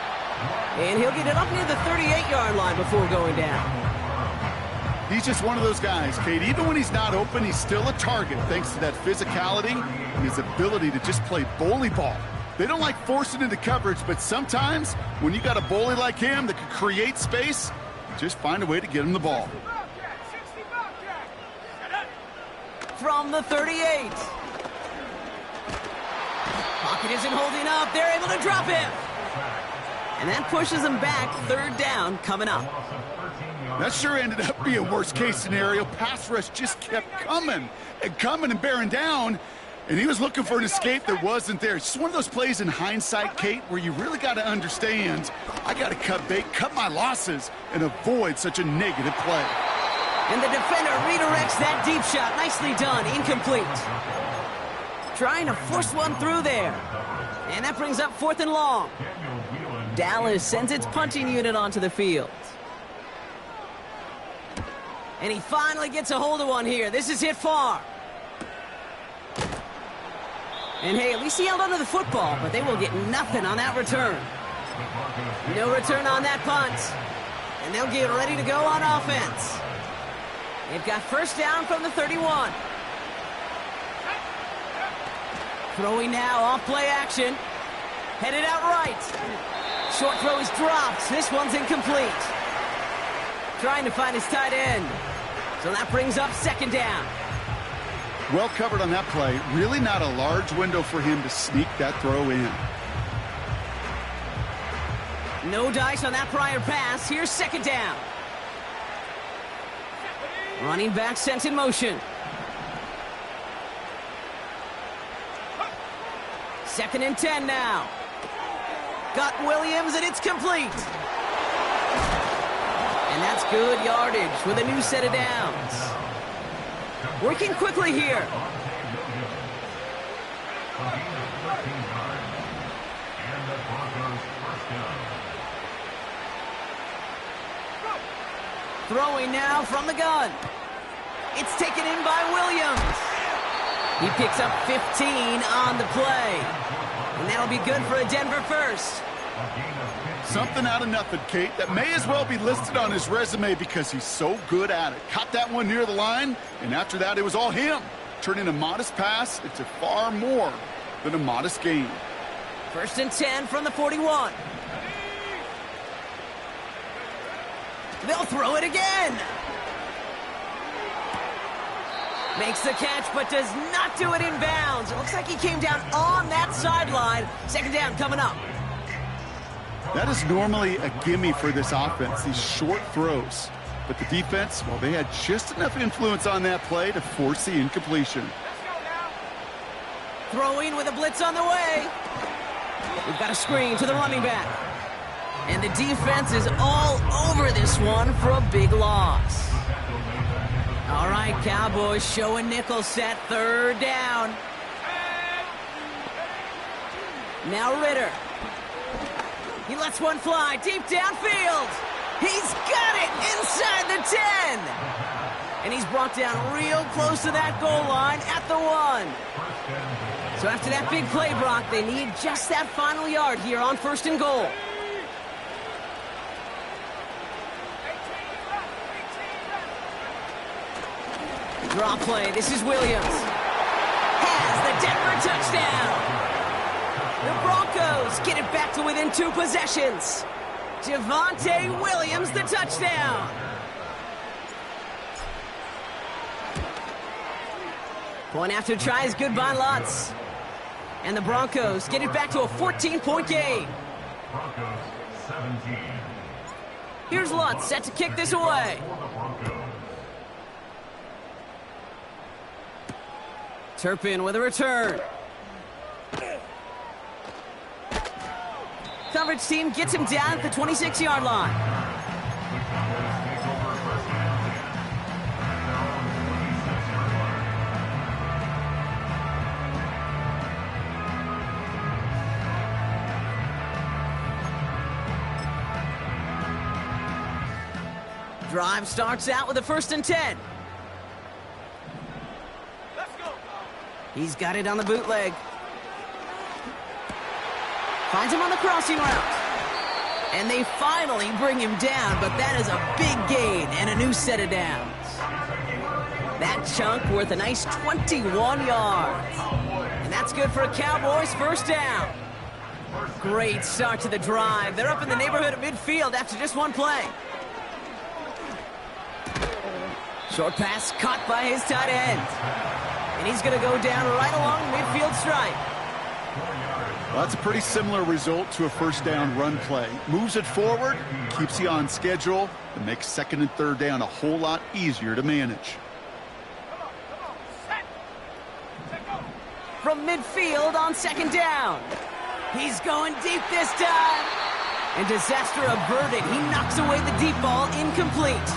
And he'll get it up near the 38-yard line before going down. He's just one of those guys, Kate. Even when he's not open, he's still a target thanks to that physicality and his ability to just play bully ball. They don't like forcing into coverage, but sometimes when you got a bully like him that can create space, just find a way to get him the ball. From the 38. Pocket isn't holding up. They're able to drop him. And that pushes him back. Third down coming up. That sure ended up being a worst-case scenario. Pass rush just kept coming and bearing down, and he was looking for an escape that wasn't there. It's just one of those plays in hindsight, Kate, where you really got to understand, I got to cut bait, cut my losses, and avoid such a negative play. And the defender redirects that deep shot. Nicely done. Incomplete. Trying to force one through there. And that brings up fourth and long. Dallas sends its punting unit onto the field. And he finally gets a hold of one here. This is hit far. And hey, at least he held onto the football, but they will get nothing on that return. No return on that punt. And they'll get ready to go on offense. They've got first down from the 31. Throwing now off play action. Headed out right. Short throw is dropped. This one's incomplete. Trying to find his tight end. So that brings up second down. Well covered on that play. Really not a large window for him to sneak that throw in. No dice on that prior pass. Here's second down. Running back sent in motion. Second and 10 now. Got Williams, and it's complete. And that's good yardage with a new set of downs. Working quickly here. Throwing now from the gun. It's taken in by Williams. He picks up 15 on the play. And that'll be good for a Denver first. Something out of nothing, Kate, that may as well be listed on his resume because he's so good at it. Caught that one near the line, and after that, it was all him. Turning a modest pass into far more than a modest gain. First and 10 from the 41. They'll throw it again. Makes the catch, but does not do it in bounds. It looks like he came down on that sideline. Second down coming up. That is normally a gimme for this offense, these short throws. But the defense, well, they had just enough influence on that play to force the incompletion. Throwing with a blitz on the way. We've got a screen to the running back. And the defense is all over this one for a big loss. All right, Cowboys showing nickel set, third down. Now Ritter. He lets one fly deep downfield. He's got it inside the 10. And he's brought down real close to that goal line at the 1. So after that big play, Brock, they need just that final yard here on 1st and goal. Draw play. This is Williams. Has the Denver touchdown. The Broncos get it back to within 2 possessions. Javonte Williams, the touchdown. Point after try is good by Lutz. And the Broncos get it back to a 14-point game. Broncos 17. Here's Lutz set to kick this away. Turpin with a return. Coverage team gets him down at the 26-yard line. Drive starts out with a 1st and 10. Let's go. He's got it on the bootleg. Finds him on the crossing route. And they finally bring him down, but that is a big gain and a new set of downs. That chunk worth a nice 21 yards. And that's good for a Cowboys 1st down. Great start to the drive. They're up in the neighborhood of midfield after just one play. Short pass caught by his tight end. And he's going to go down right along the midfield stripe. Well, that's a pretty similar result to a 1st down run play. Moves it forward, keeps you on schedule, and makes 2nd and 3rd down a whole lot easier to manage. From midfield on 2nd down. He's going deep this time. And disaster averted. He knocks away the deep ball, incomplete.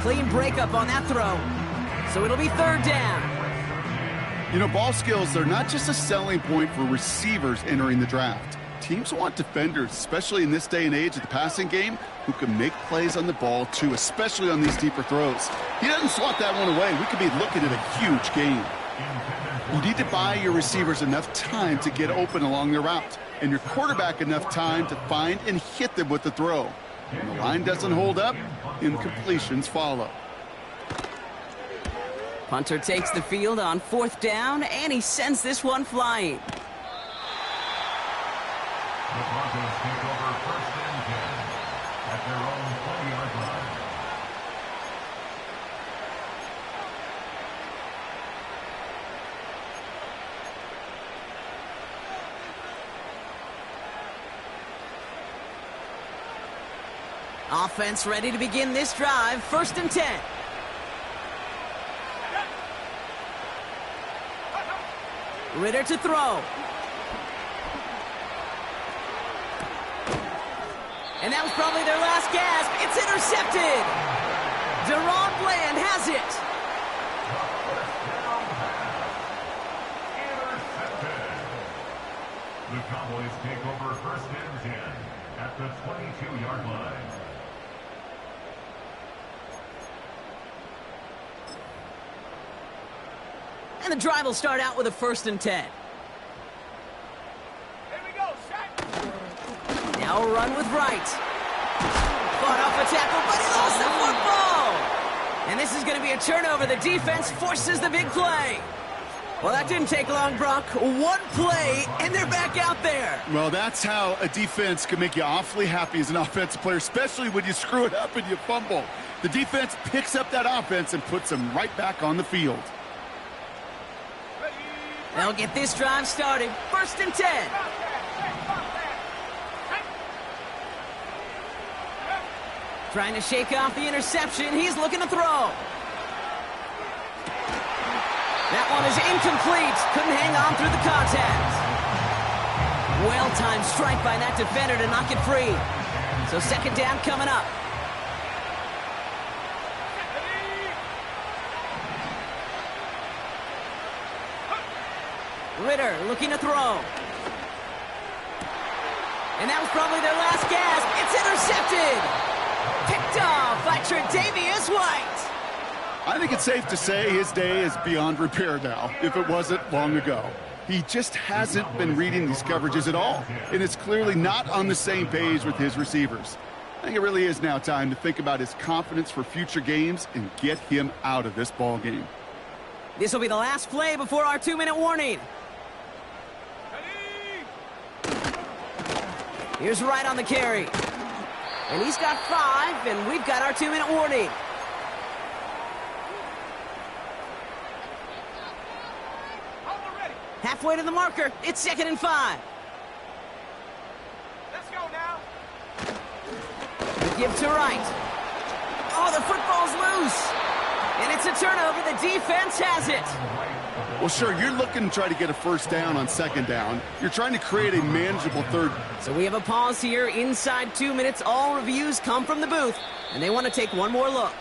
Clean breakup on that throw. So it'll be 3rd down. You know, ball skills, they're not just a selling point for receivers entering the draft. Teams want defenders, especially in this day and age of the passing game, who can make plays on the ball, too, especially on these deeper throws. He doesn't swat that one away. We could be looking at a huge game. You need to buy your receivers enough time to get open along their route, and your quarterback enough time to find and hit them with the throw. When the line doesn't hold up, incompletions follow. Punter takes the field on 4th down, and he sends this one flying. The Broncos take over 1st and 10 at their own 20-yard line. Offense ready to begin this drive, 1st and 10. Ritter to throw. And that was probably their last gasp. It's intercepted. Deron Bland has it. Intercepted. The Cowboys take over 1st and 10 at the 22-yard line. And the drive will start out with a 1st and 10. Here we go, shot. Now a run with Wright. Fought off a tackle, but he lost the football. And this is going to be a turnover. The defense forces the big play. Well, that didn't take long, Brock. One play, and they're back out there. Well, that's how a defense can make you awfully happy as an offensive player, especially when you screw it up and you fumble. The defense picks up that offense and puts them right back on the field. They'll get this drive started. 1st and 10. Trying to shake off the interception. He's looking to throw. That one is incomplete. Couldn't hang on through the contact. Well-timed strike by that defender to knock it free. So second down coming up. Ritter looking to throw. And that was probably their last gasp. It's intercepted. Picked off by Tre'Davious White. I think it's safe to say his day is beyond repair now, if it wasn't long ago. He just hasn't been reading these coverages at all, and it's clearly not on the same page with his receivers. I think it really is now time to think about his confidence for future games and get him out of this ball game. This will be the last play before our 2-minute warning. Here's Wright on the carry. And he's got 5, and we've got our 2-minute warning. Halfway to the marker. It's 2nd and 5. Let's go now. The give to Wright. Oh, the football's loose. And it's a turnover. The defense has it. Well, sure, you're looking to try to get a first down on 2nd down. You're trying to create a manageable 3rd. So we have a pause here. Inside 2 minutes, all reviews come from the booth, and they want to take one more look.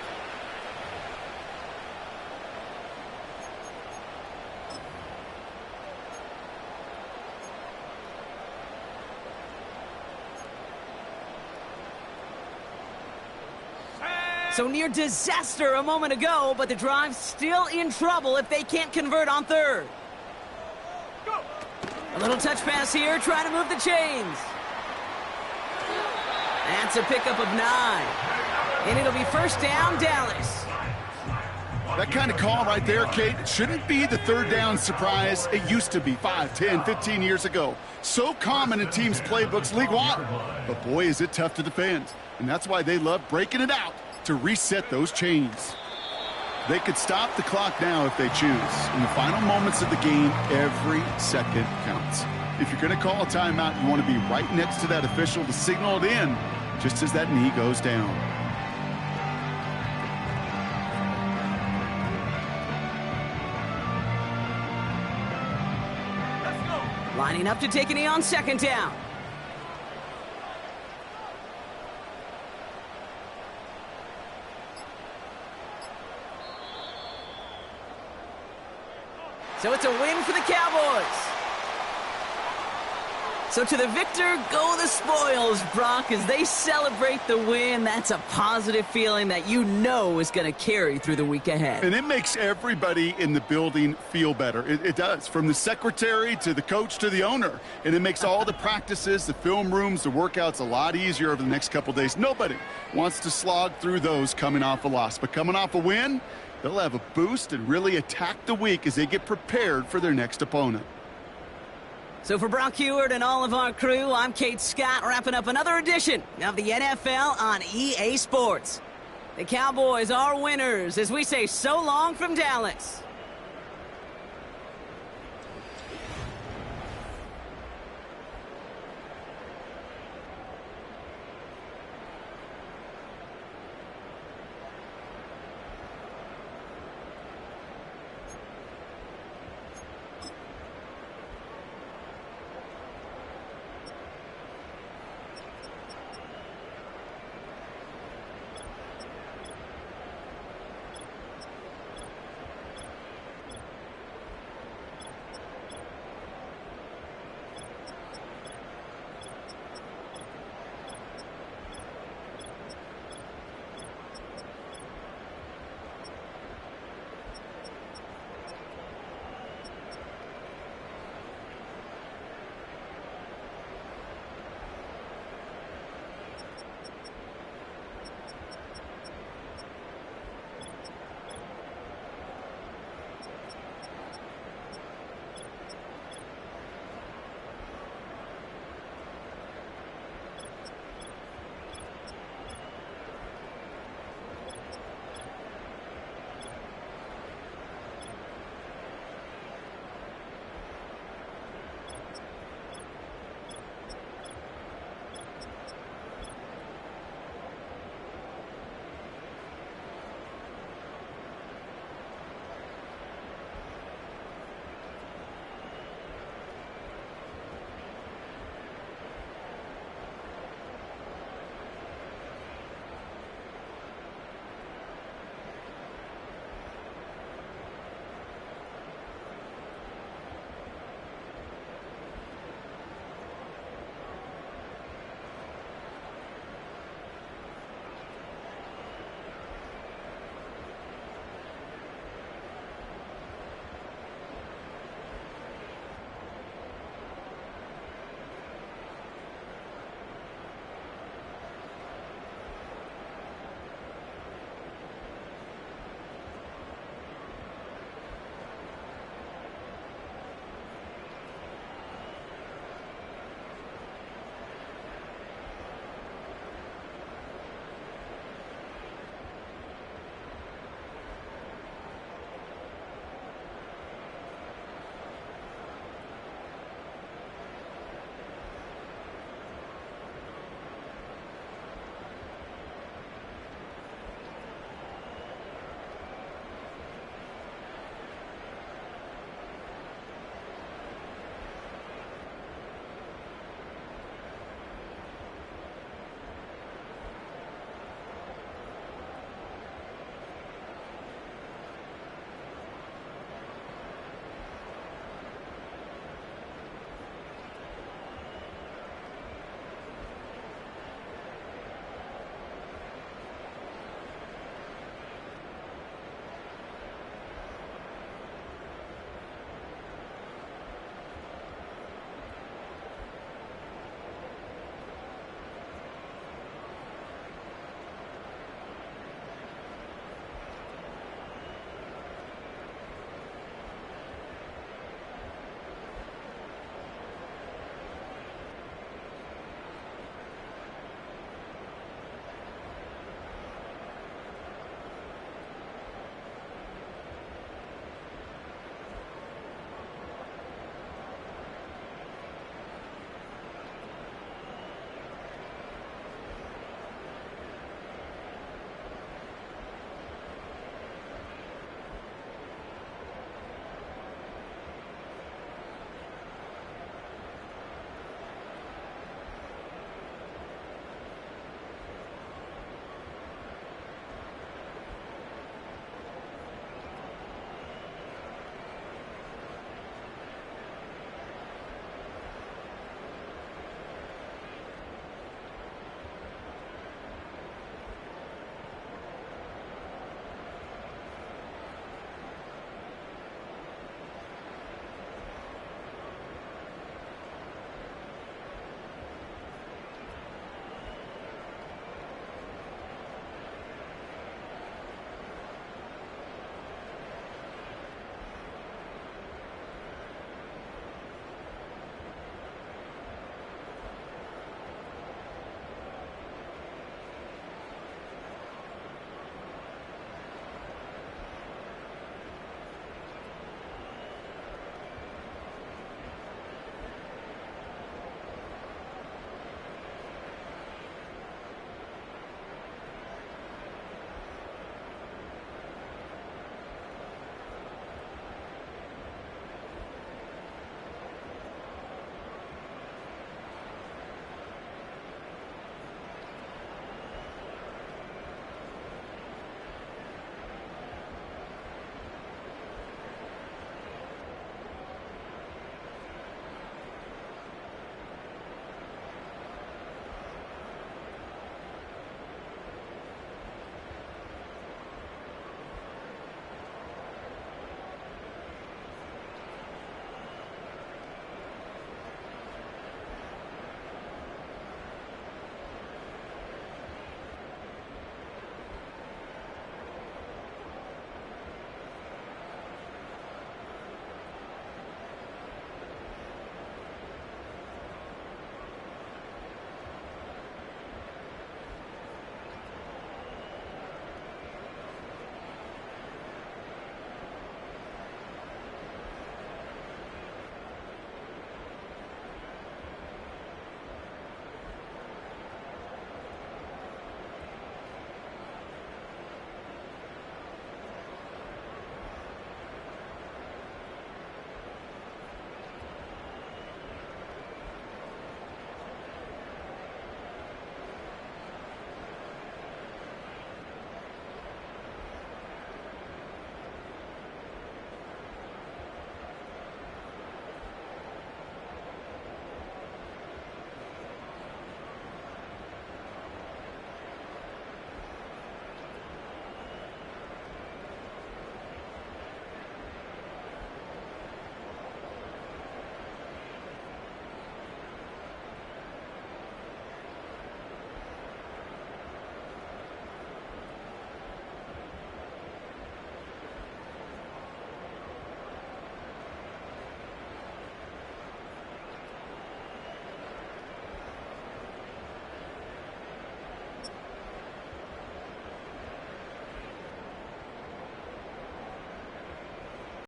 So near disaster a moment ago, but the drive's still in trouble if they can't convert on 3rd. Go. A little touch pass here, trying to move the chains. That's a pickup of 9. And it'll be first down, Dallas. That kind of call right there, Kate, shouldn't be the 3rd down surprise it used to be 5, 10, 15 years ago. So common in teams' playbooks league-wide. But boy, is it tough to defend. And that's why they love breaking it out to reset those chains. They could stop the clock now if they choose. In the final moments of the game, every second counts. If you're going to call a timeout, you want to be right next to that official to signal it in just as that knee goes down. Let's go. Lining up to take a knee on 2nd down. So it's a win for the Cowboys. So to the victor go the spoils, Brock, as they celebrate the win. That's a positive feeling that you know is going to carry through the week ahead. And it makes everybody in the building feel better. It does, from the secretary to the coach to the owner. And it makes all the practices, the film rooms, the workouts a lot easier over the next couple days. Nobody wants to slog through those coming off a loss. But coming off a win, they'll have a boost and really attack the week as they get prepared for their next opponent. So for Brock Heward and all of our crew, I'm Kate Scott, wrapping up another edition of the NFL on EA Sports. The Cowboys are winners as we say so long from Dallas.